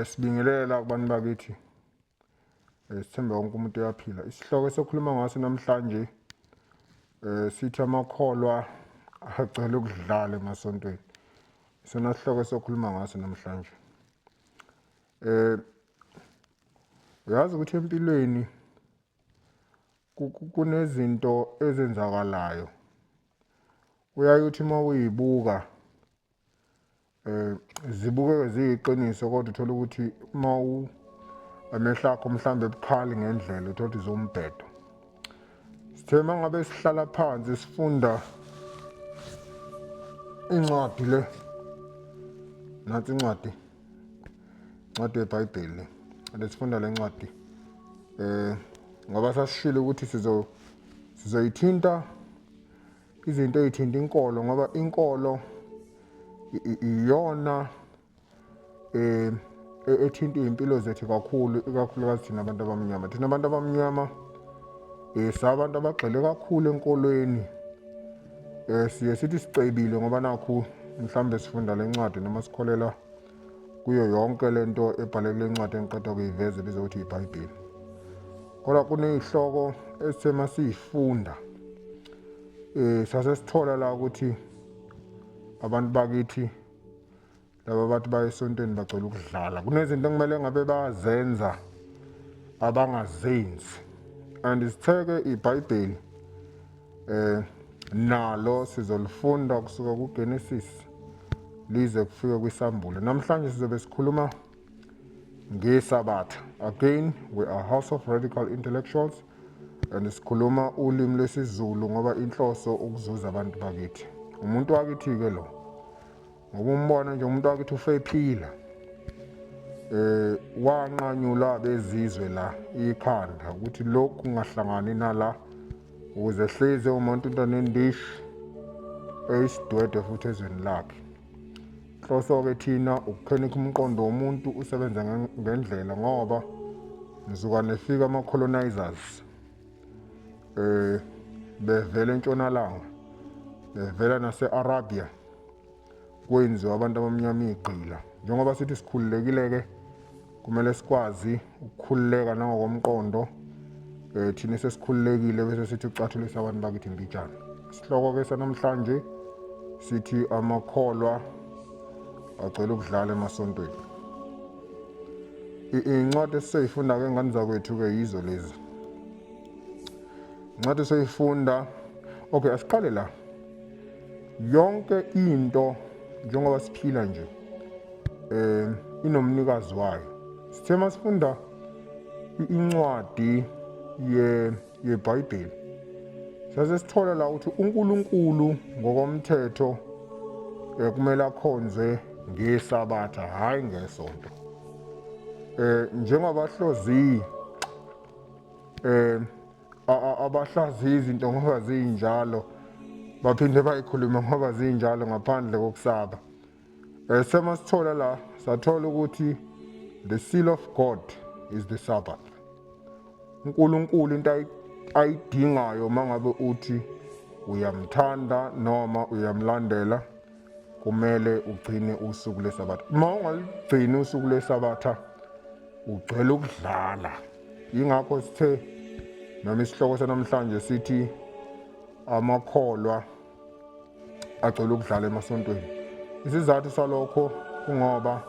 Sibingelela kubantu bakithi. Sithemba wonke umuntu uyaphila. Isihloko sokhuluma ngaso namhlanje sithi amakholwa agcwele ukudlala emasontweni. Isona sihloko sokhuluma ngaso namhlanje. Uyazi ukuthi empilweni kunezinto ezenzakalayo. Uyaye uthi uma uyibuka zibukeke ziyiqiniso kodwa uthola ukuthi uma amehlo akho mhlambe ebukhali ngendlela uthola ukuthi zombhedo. Sithe mangabe sihlala phansi sifunda incwadi le nathi incwadi yeBhayibheli lesifunda le ncwadi ngoba sasishilo ukuthi sizoyithinta izinto ezithinta inkolo ngoba inkolo iyona ethinta impilo zethu kakhulu, ikakhulukazi thina abantu abamnyama. Thina abantu abamnyama sabantu abagxile kakhulu enkolweni. Siye sithi sicebile ngoba nakhu mhlambe sifunda le ncwadi noma sikholela kuyo yonke lento ebhalwe kule ncwadi engiqeda kuyiveza ebizwa ukuthi iBhayibheli. Kodwa kunezihloko esithe masifunda sasesithola la ukuthi abantu bakithi laba bathi baye esontweni bagcwele ukudlala. Kunezinto ekumele ngabe bazenza abangazenzi. And isitheke iBhayibheli nalo sizolifunda kusuka kuGenesis lize kufike kwiSambulo. Namhlanje sizobe sikhuluma ngeSabatha. Again, we are House of Radical Intellectuals and sikhuluma ulimi lwesiZulu ngoba inhloso ukuzuza abantu bakithi. Umuntu wakithi ke lo. Ngoba umbona nje umuntu wakithi ufephila. Wanqanyulwa bezizwe la ikhanda ukuthi lokhu kungahlangani nala ukuze hleze umuntu into nendishi eyisidwede futhi ezweni lakhe. Hloso ke thina ukukhenika umqondo womuntu usebenza ngendlela ngoba nizuka nefika ama-colonizers bevela entshonalanga bevela nase-Arabia kwenziwa abantu abamnyama igqila. Njengoba sithi sikhululekile ke kumele sikwazi ukukhululeka nangokomqondo. Thina sesikhululekile bese sithi ucathulisa abantu bakithi mbijana. Isihloko ke sanamhlanje sithi amakholwa agcwele ukudlala emasontweni. Incwadi esiyifunda ke ngani zakwethu ke yizo lezi. Incwadi esiyifunda okay asiqale la. Yonke into njengoba siphila nje inomnikazi wayo. Sithe masifunda incwadi yeBhayibheli sasesithola la ukuthi uNkulunkulu ngokomthetho kumele akhonzwe ngeSabatha hayi ngesonto. Njengabahlozi abahlaziya izinto ngoba zinjalo baphinde bayikhuluma ngoba zinjalo ngaphandle kokusaba. Semasithola la sathola ukuthi the seal of God is the Sabbath. uNkulunkulu into ayidingayo mangabe uthi uyamthanda noma uyamlandela kumele ugcine usuku leSabatha. Uma ungaligcini usuku leSabatha ugcwele ukudlala. Yingakho sithe noma isihloko sanamhlanje sithi amakholwa agcwele ukudlala emasontweni. Isizathu salokho kungoba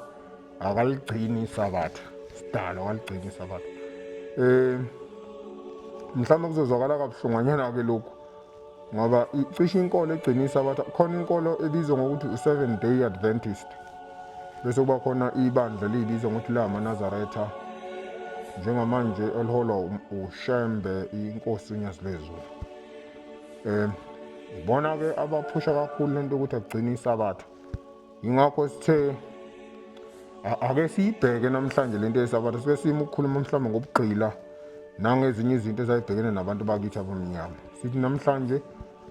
akaligcini iSabatha. Sidalwa akaligcini iSabatha. Mhlawumbe kuzozwakala kabuhlunganyana ke lokhu ngoba icishe inkolo egcina iSabatha. Khona inkolo ebizwa ngokuthi u-Seventh Day Adventist. Bese kuba khona ibandla libizwa ngokuthi lamaNazaretha njengamanje eliholwa uShembe inkosi uNyazilezu. Ibona ke abaphusha kakhulu lento ukuthi agcine iSabatha. Yingakho sithe ake siyibheke namhlanje lento yeSabatha. Sike sima ukukhuluma mhlawumbe ngobugqila nangezinye izinto ezayibhekene nabantu bakithi abamnyama. Sithi namhlanje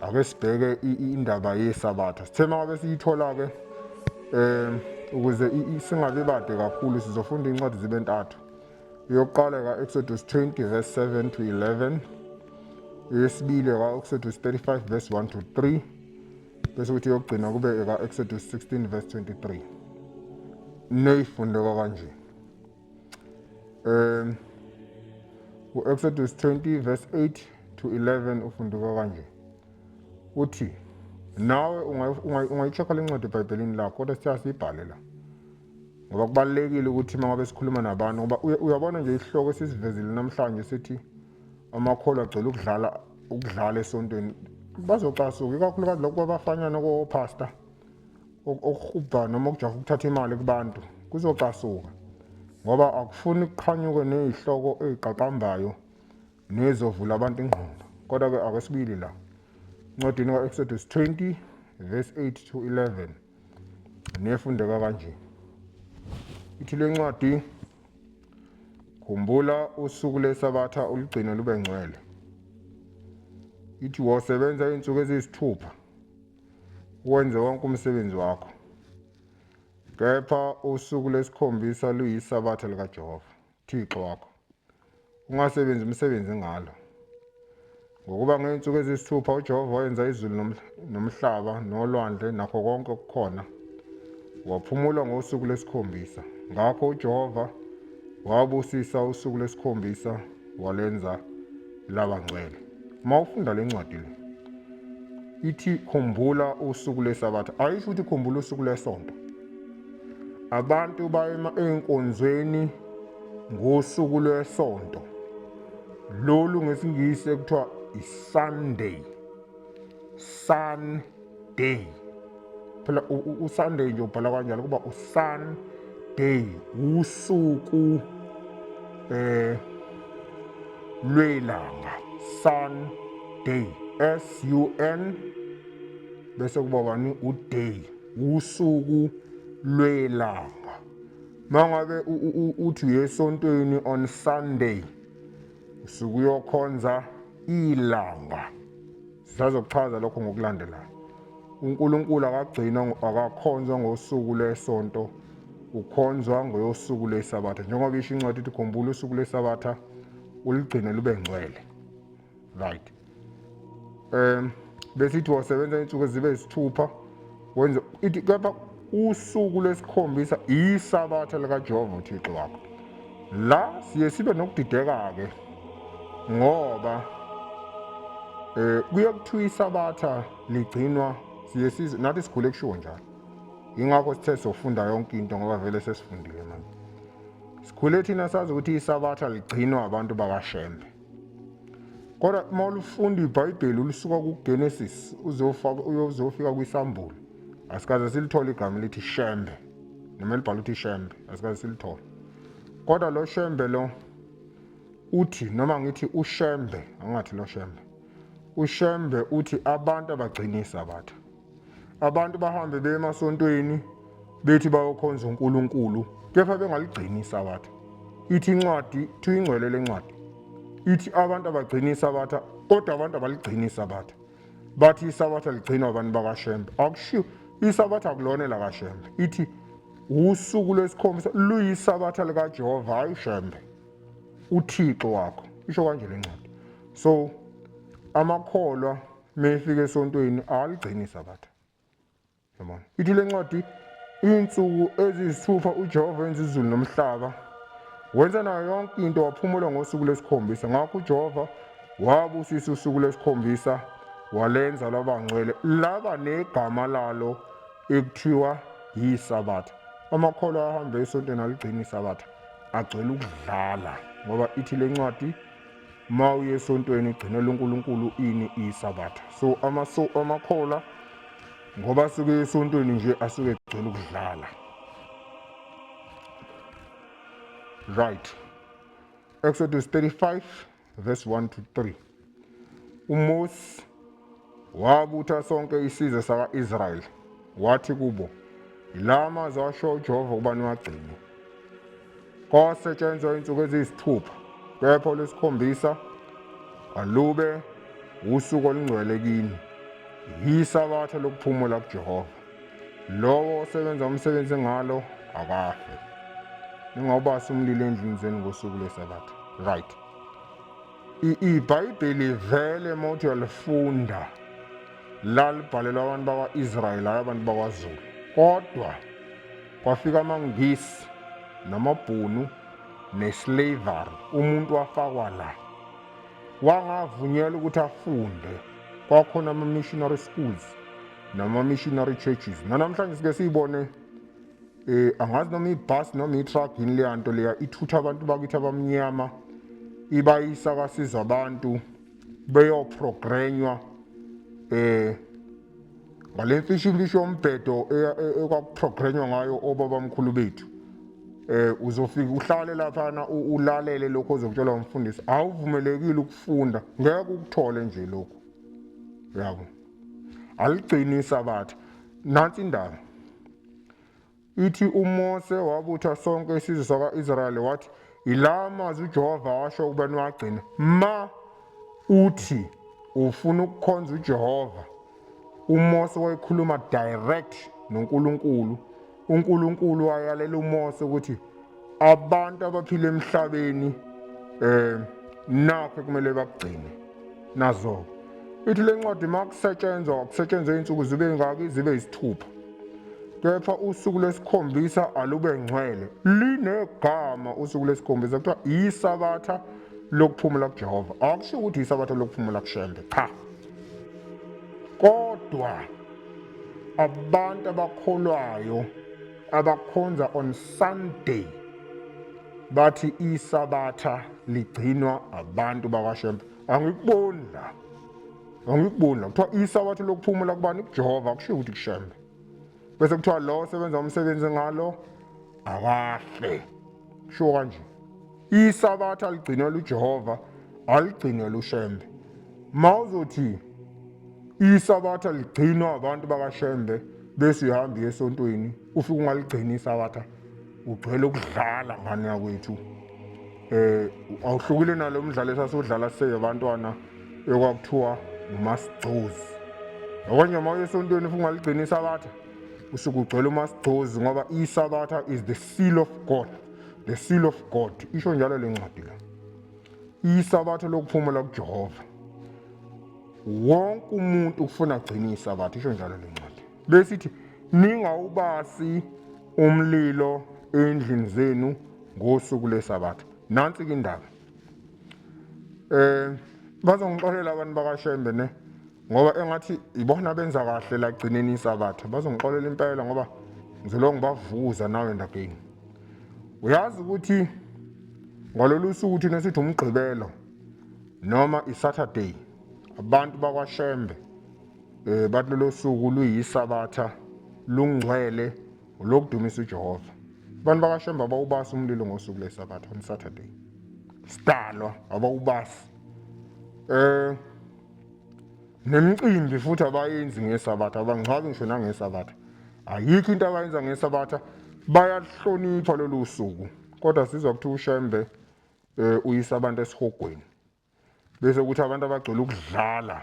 ake sibheke indaba yeSabatha. Sithe mangabe siyithola ke ukuze singabe bade kakhulu sizofunda incwadi zibe ntathu. Yokuqala ka Exodus 20 verse 7 to 11. Yesibili ka Exodus 35 verse 1 to 3. Bese kuthi yokugcina kube ka Exodus 16 verse 23. Neyifundeka kanje. um u-Exodus 20 verse 8 to 11 ufunduka kanje uthi nawe ungayichekha le ncwadi eBhayibhelini lakho kodwa sithatha siyibhale la ngoba kubalekile ukuthi mangabe sikhuluma nabantu ngoba uyabona nje isihloko esisivezile namhlanje sithi amakholwa agcwele ukudlala esontweni bazocasuka ikakhulukazi lokho abafanyana ko-pastor okuhubha noma okujaha ukuthatha imali kubantu kuzocasuka ngoba akufuni kuqhanyuke nezihloko eziqaqambayo nezovula abantu ingqondo kodwa-ke akesibili la ncwadini ka-Exodus 20 verse 8 to 11 nefundeka kanje ithi le ncwadi khumbula usuku lesabatha uligcine lube ngcwele ithi wosebenza izinsuku eziyisithupha wenze wonke umsebenzi wakho kepha usuku lesikhombisa luyisabatha likaJehova Thixo wakho ungasebenzi umsebenzi ngalo ngokuba ngeensuku eziyisithupha uJehova wenza izulu nomhlaba nolwandle nakho konke okukhona waphumula ngosuku lesikhombisa ngakho uJehova wabusisa usuku lesikhombisa walenza laba ngcwele mawufunda le ncwadi le ithi khumbula usuku lesabatha ayisho ukuthi khumbula usuku lesonto abantu bayema enkonzweni ngosuku lwesonto lolu ngesingisi ekuthiwa iSunday Sunday phela uSunday nje ubhala kanjalo kuba uSunday usuku lwelanga Sunday SUN bese kuba bani uday usuku lwelanga mangabe uthi uyesontweni on Sunday usuku uyokhonza ilanga sizazokuchaza lokho ngokulandelayo uNkulunkulu akakhonzwa ngosuku lesonto ukhonzwa ngosuku lesabatha njengoba isho incwadi ithi khumbula usuku lesabatha uligcine lube ngcwele right besithi wasebenza insuku ezibe isithupha wenze ithi kepha usuku lesikhombisa isabatha likaJehova uThixo wakho la siye sibe nokudideka ke ngoba kuye kuthiwa isabatha ligcinwa siye size nathi sikhule kushiwo njalo ingakho sithe sofunda yonke into ngoba vele sesifundile manje sikhule thina sazi ukuthi isabatha ligcinwa abantu bakaShembe kodwa uma ulufunda iBhayibheli ulisuka kuGenesis uzofika kwiSambulo asikaze silithole igama lithi Shembe noma libhala ukuthi Shembe asikaze silithole kodwa lo Shembe lo uthi noma ngithi uShembe angathi lo Shembe uShembe uthi abantu abagcina isabatha abantu bahambe beye emasontweni bethi bayokhonza uNkulunkulu kepha bengaligcini isabatha ithi incwadi thuyingcwele lencwadi ithi abantu abagcina isabatha kodwa abantu abaligcini isabatha bathi isabatha ligcinwa abantu bakaShembe akushiwo isabatha akulona lakaShembe ithi usuku lwesikhombisa luyisabatha likaJehova hayi uShembe uThixo wakho isho kanje lencwadi so amakholwa mefika esontweni aligcini isabatha yabona ithi lencwadi insuku eziyisithupha uJehova wenza izulu nomhlaba wenza nayo yonke into waphumula ngosuku lesikhombisa ngakho uJehova wabusisa usuku lesikhombisa walenza laba ngcwele laba negama lalo ekuthiwa yisabatha amakholwa ahamba esontweni aligcina isabatha agcwele ukudlala ngoba ithi lencwadi mawuye esontweni igcinela uNkulunkulu ini isabatha so amakholwa ngoba suke esontweni nje asuke egcwele ukudlala right Exodus 35 verse 1 to 3 uMose wabutha sonke isizwe saka-Israyeli wathi kubo la mazwi asho uJehova ukuba niwagcine kwasetshenzwa insuku eziyisithupha kepha lesikhombisa alube usuku olungcwele kini yisabatha lokuphumula kuJehova lowo osebenza umsebenzi ngalo akafe ningawubasi umlilo endlini zenu ngosuku lesabatha right iBhayibheli vele mothi yalifunda lalibhalelwa abantu bakwa-Israyeli abantu bakwaZulu kodwa kwafika amaNgisi namabhunu neslavery, umuntu wafakwa la wangavunyelwa ukuthi afunde. Kwakhona ama-missionary schools nama-missionary churches. Nanamhlanje sike siyibone angazi noma ibhasi noma itruck yini leya nto leya ithutha abantu bakithi abamnyama ibayisa kasizwa abantu beyoprogrenywa ngale mfishimfishi yombhedo ekwakuprogrenywa ngayo obabamkhulu bethu. Uzofika uhlale laphana ulalele lokho ozokutshelwa umfundisi, awuvumelekile ukufunda, ngeke ukuthole nje lokho, yabo. Aligcini isabatha. Nansi indaba ithi uMose wabutha sonke isizwe sakwa-Israyeli wathi, ila mazwi uJehova washo ukubani wagcina, ma uthi ufuna ukukhonza uJehova. uMose wayekhuluma direct noNkulunkulu. uNkulunkulu wayalela uMose ukuthi abantu abaphila emhlabeni nakho kumele bakugcine nazo. Ithi le ncwadi makusetshenzwa iy'nsuku zibe ngaki, zibe yisithupha, kepha usuku lwesikhombisa alube ngcwele. Linegama usuku lwesikhombisa, kuthiwa isabatha lokuphumula kuJehova. Akusho ukuthi isabatha lokuphumula kuShembe, cha. Kodwa abantu abakholwayo abakhonza on Sunday bathi isabatha ligcinwa abantu bakaShembe. Angikuboni la, kuthiwa isabatha lokuphumula kubani? kuJehova, akusho ukuthi kuShembe. Bese kuthiwa lo osebenza umsebenzi ngalo akahle, kusho kanje. Isabatha ligcinelwa uJehova, aligcinelwa uShembe. Mawuzothi isabatha ligcinwa abantu bakaShembe bese uhamba esontweni ufike ungaligcini isabatha, ugcwele ukudlala ngane yakwethu. Awuhlukile nalo mdlalo esasudlala siseyabantwana ekwakuthiwa umasigcozi. Okwanje uma esontweni ufike ungaligcini isabatha usuke ugcwele umasigcozi, ngoba isabatha is the seal of God, the seal of God. Isho njalo le ncwadi la, isabatha lokuphumula kuJehova. Wonke umuntu ufuna agcine isabatha, isho njalo le ncwadi. Bese ithi ningawubasi umlilo endlini zenu ngosuku lesabatha. Nansi ke indaba. Bazongixolela abantu bakaShembe ne, ngoba engathi ibona benza kahle la gcineni isabatha. Bazongixolela impela ngoba ngizolo ngibavuza nawe ndageni. Uyazi ukuthi ngalolu suku thina sithi umgqibelo noma iSaturday, abantu bakwaShembe bathi lolo suku luyisabatha, lungcwele, lokudumisa uJehova. Abantu bakaShembe abawubasi umlilo ngosuku lesabatha, on Saturday. Sidalwa abawubasi. Nemicimbi futhi abayenzi ngesabatha, abangcwabi ngisho nangesabatha. Ayikho into abayenza ngesabatha, bayalihlonipha lolu suku. Kodwa sizwa kuthiwa uShembe uyisa abantu esihogweni. Bese kuthi abantu abagcwele ukudlala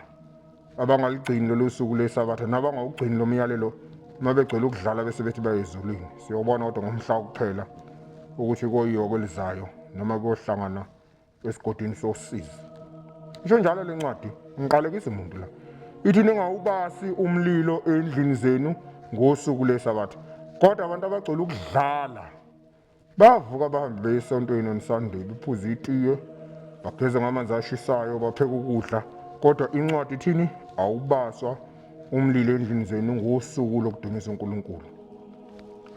abangaligcini lolu suku lesabatha nabangawugcini lo myalelo, uma begcwele ukudlala bese bethi bayezulwini. Siyobona kodwa ngomhla kuphela ukuthi koyiyoko elizayo noma kuyohlangana esigodini sosizi. Isho njalo le ncwadi, ngiqalekisa umuntu la. Ithi ningawubasi umlilo endlini zenu ngosuku lesabatha. Kodwa abantu abagcwele ukudlala bavuka bahambe beye esontweni on Sunday, bephuza itiye, bageze ngamanzi ashisayo, bapheka ukudla. Kodwa incwadi ithini? Awubaswa umlilo endlini zenu ngosuku lokudumisa uNkulunkulu.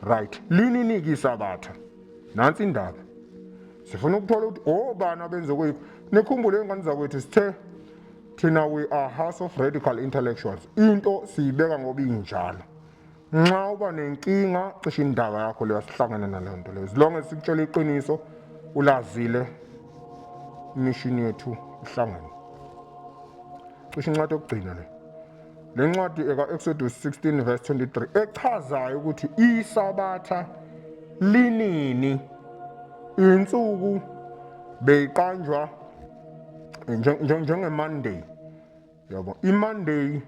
Right, linini-ke isabatha? Nansi indaba. Sifuna ukuthola ukuthi obani abenze kwethu. Nikhumbule ey'ngane zakwethu sithe thina we are house of radical intellectuals. Into siyibeka ngoba injalo. Nxa uba nenkinga cishe indaba yakho leyo, sihlangane naleyo nto leyo. As long as sikutshela iqiniso, ulazile, mission yethu ihlangane. Cishe incwadi yokugcina le. Le ncwadi eka-Exodus 16 verse 23 echazayo ukuthi isabatha linini. Insuku beyiqanjwa njenge-Monday, yabo. I-Monday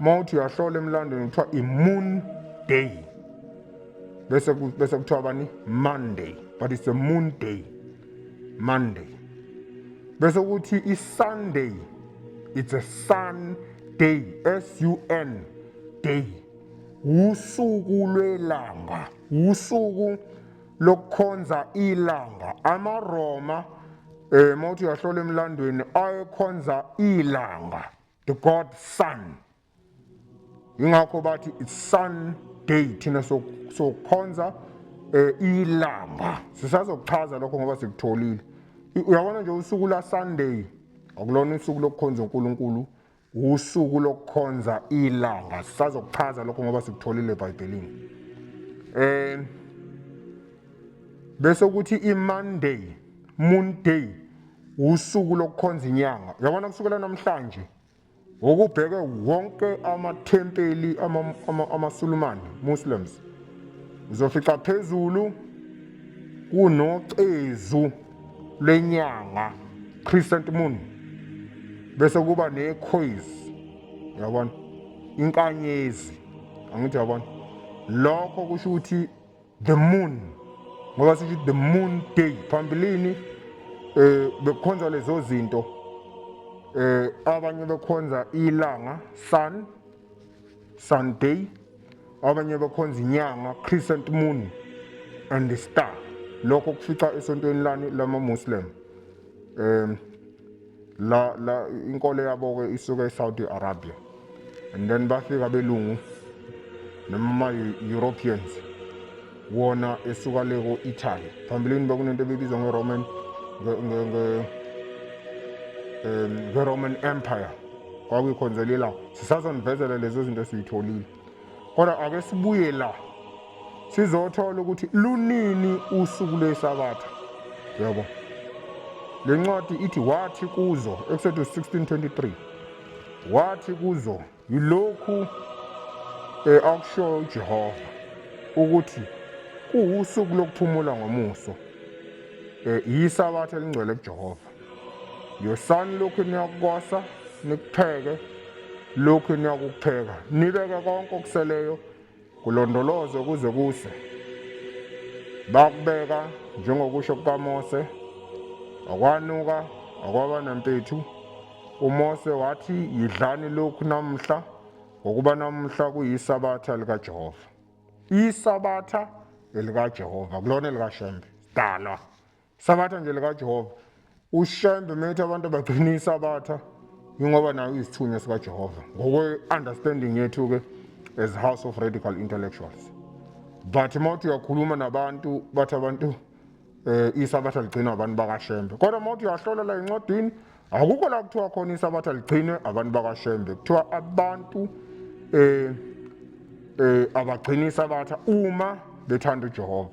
mawuthi uyahlola emlandweni kuthiwa i-moon day, bese kuthiwa bani? Monday, but it's a moon day, Monday. Bese kuthi i-Sunday, it's a sun day, S-U-N day, usuku lwelanga, usuku lokukhonza ilanga. AmaRoma mawuthi uyahlola emlandweni ayekhonza ilanga, the god sun. Yingakho bathi it's Sunday thina sokukhonza ilanga. Sisazokuchaza lokho ngoba sikutholile. Uyabona nje usuku la Sunday akulona usuku lokukhonza uNkulunkulu, usuku lokukhonza ilanga. Sisazokuchaza lokho ngoba sikutholile eBhayibhelini. Bese ukuthi iMonday, Moon Day, usuku lokukhonza inyanga. Uyabona kusukela namhlanje ukubheke wonke amathempeli amaSulumane, Muslims, uzofica phezulu kunocezu lenyanga, crescent moon, bese kuba nekhwezi, yabona, inkanyezi, angithi yabona. Lokho kusho ukuthi the moon, ngoba sithi the moon day. Phambilini bekukhonza lezo zinto, abanye bekhonza ilanga, sun, Sunday, abanye bekhonza inyanga, crescent moon, and the star. Lokho kufica esontweni lani lama-Muslim. La inkolo yabo ke isuka eSaudi Arabia, and then bafika belungu noma Europeans wona esuka leko Italy. Phambilini bekunento ebibizwa ngeRoman Roman Empire, kwakuyikhonzela ilanga. Sisazonivezela lezo zinto esiyitholile, kodwa ake sibuye la sizothola ukuthi lunini usuku lweSabatha. Yabo, le ncwadi ithi wathi kuzo, Exodus 16:23, wathi kuzo yilokhu akusho uJehova ukuthi kuwusuku lokuphumula ngomuso, yiSabatha elingcwele kuJehova. Yosani lokhu niyakukosa, nikupheke lokhu niyakupheka, nibeke konke okuseleyo kulondoloze kuze kuse. Bakubeka njengokusho kukaMose, akwanuka akwaba nempethu. uMose wathi yidlani lokhu namhla, ngokuba namhla kuyiSabatha likaJehova. ISabatha elikaJehova, kulona elikaShembe, sidalwa. Sabatha nje likaJehova. uShembe methi abantu bagcina iSabatha ingoba nayo isithunywa sikaJehova, ngokwe-understanding yethu-ke as House of Radical Intellectuals. But mawuthi uyakhuluma nabantu bathi abantu iSabatha ligcinwa abantu bakaShembe, kodwa mawuthi uyahlola la encwadini akukho la kuthiwa khona iSabatha ligcinwe abantu bakaShembe. Kuthiwa abantu abagcina iSabatha uma bethanda uJehova.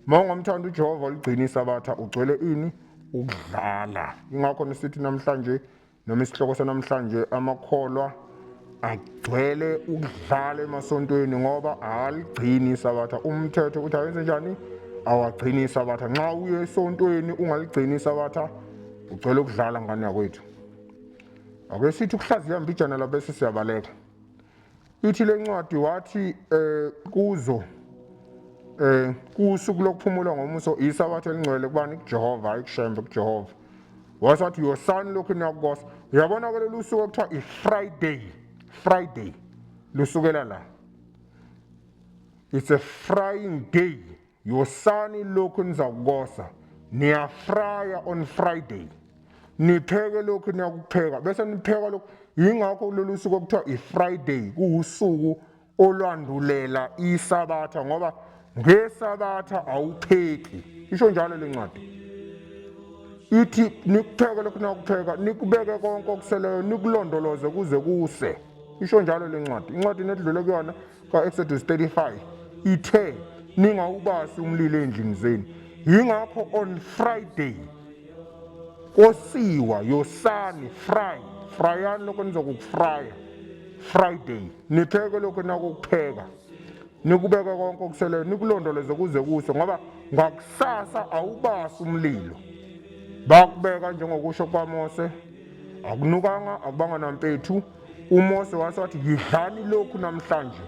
Uma ungamthanda uJehova uligcina iSabatha ugcwele ini? Ukudlala. Ingakho nisithi namhlanje noma isihloko sanamhlanje amakholwa agcwele ukudlala emasontweni ngoba aligcini iSabatha. Umthetho uthi ayenze njani? Awagcini iSabatha. Nxa uye esontweni ungaligcini iSabatha ugcwele ukudlala ngani yakwethu. Ake sithi ukuhlaziya mbijana la bese siyabaleka. Ithi le ncwadi wathi kuzo kusuku lokuphumula ngomuso iSabatha elingcwele kubani? kuJehova, hayi kuShembe, kuJehova. Wasathi yosani lokhu niyakukosa. Uyabona ke lolu suku ekuthiwa Friday lusukela la. It's a frying day. Yosani lokhu nizakukosa, niyafrya on Friday, nipheke lokhu niyakupheka bese nipheka lokhu. Yingakho lolu suku ekuthiwa iFriday kuwusuku olwandulela iSabatha, ngoba ngeSabatha awupheki. Isho njalo le ncwadi, ithi nikupheke lokhu niyakupheka, nikubeke konke okuseleyo, nikulondoloze kuze kuse. Isho njalo le ncwadi. Incwadi nedlule kuyona ka-Exodus 35 ithe ningawubasi umlilo endlini zenu. Yingakho on Friday kosiwa yosani, frayani lokho nizokukufrya Friday, nipheke lokho nakukupheka, nikubeke konke okuseleyo, nikulondoloze kuze kuse, ngoba ngakusasa awubasi umlilo. Bakubeka njengokusho kwaMose, akunukanga, akubanga nampethu. uMose wathi yidlani lokhu namhlanje,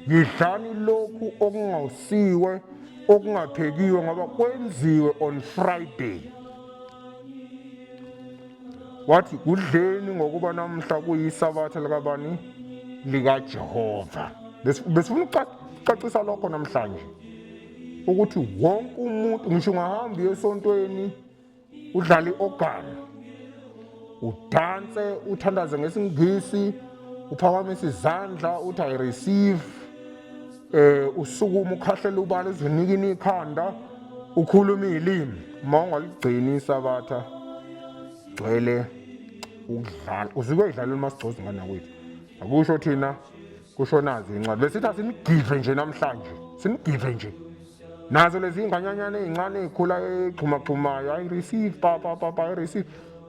yidlani lokhu okungawusiwe, okungaphekiwe, ngoba kwenziwe on Friday. Wathi kudleni ngokuba namhla kuyiSabatha likabani? likaJehova. Besifuna ukucacisa lokho namhlanje. ukuthi wonke umuntu ngisho ungahamba esontweni udlala i-organ, udanse, uthandaze ngesingisi, uphakamise izandla uthi I receive, usukuma ukhahlela ubala uzinikina ikhanda, ukhuluma izilimi, uma ungaligcini isabatha gcwele ukudlala usuke edlalela uMasigcozi ngana kwethu. Akusho thina kusho nazi incwadi besithi asinigive nje namhlanje, sinigive nje nazo lezi inganyanyana ezincane ezikhula exhumaxhumayo, I receive papa I receive.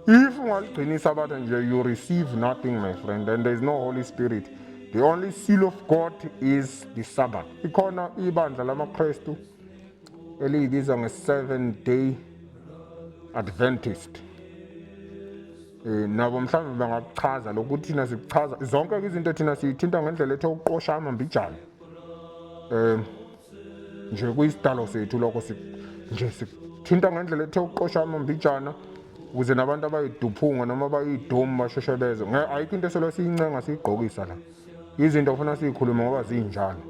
If ungaligcini isabatha nje you receive nothing my friend, and there is no Holy Spirit. The only seal of God is the Sabbath. Ikhona ibandla lamaKristu eliyibiza nge-Seventh Day Adventist. Nabo mhlawumbe bangachaza lokuthi thina sikuchaza zonke izinto thina siyithinta ngendlela ethe uqosha amambijana. Nje kuyisidalo sethu lokho nje sithinta ngendlela ethe uqosha amambijana ukuze nabantu abayiduphunga noma abayidomu basheshe beze. Ayikho into eselo siyincenga siyigqokisa la. Izinto ufuna siyikhuluma ngoba zinjalo.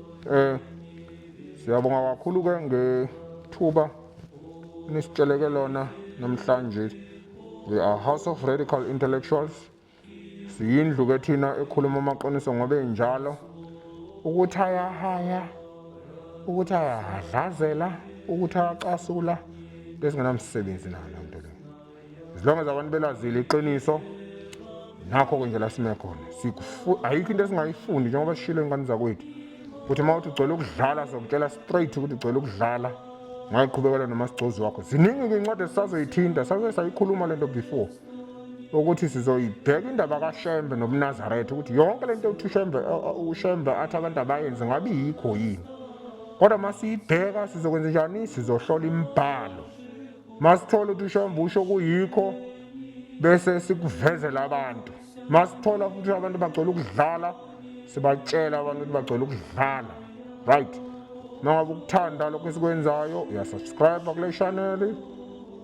Siyabonga kakhulu ke ngethuba nisitsheleke lona namhlanje. We are House of Radical Intellectuals. Siyindlu ke thina ekhuluma amaqiniso ngoba enjalo. Ukuthi ayahaya, ukuthi ayahadlazela, ukuthi ayacasula, besingenamsebenzi nayo lento le. As long as abantu belazile iqiniso, nakho ke nje la sime khona. Ayikho into esingayifundi njengoba sishilo ingane zakwethu. Ukuthi uma uthi ugcwele ukudlala sokutshela straight ukuthi ugcwele ukudlala. Ngayiqhubekela noMasigcozi wakho. Ziningi ke incwadi esisazoyithinta, sayikhuluma lento before. Ukuthi sizoyibheka indaba kaShembe noMnazaretha ukuthi yonke lento uthi uShembe athi abantu abayenze ngabe yikho yini. Kodwa masiyibheka sizokwenza njani? Sizohlola imibhalo. Masithola ukuthi uShembe usho kuyikho bese sikuvezela abantu. Masithola futhi abantu bagcwele ukudlala sibatshela abantu ukuthi bagcwele ukudlala. Right? Mangabe ukuthanda lokho esikwenzayo uyasubscribe kule channel,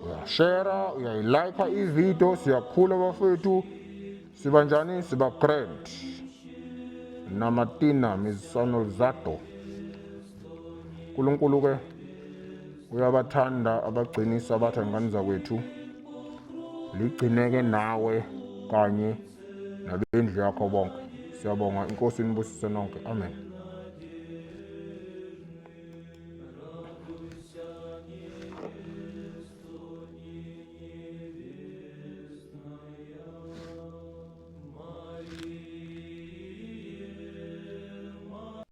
uyashare, uyayilike ivideo, siyakhula bafethu. Siba njani? Siba grand. Namatina mizisano zato. uNkulunkulu ke uyabathanda abagcinisa abatha ingane zakwethu. Ligcineke nawe kanye nabendlu yakho bonke. Siyabonga, inkosi inibusise nonke. Amen.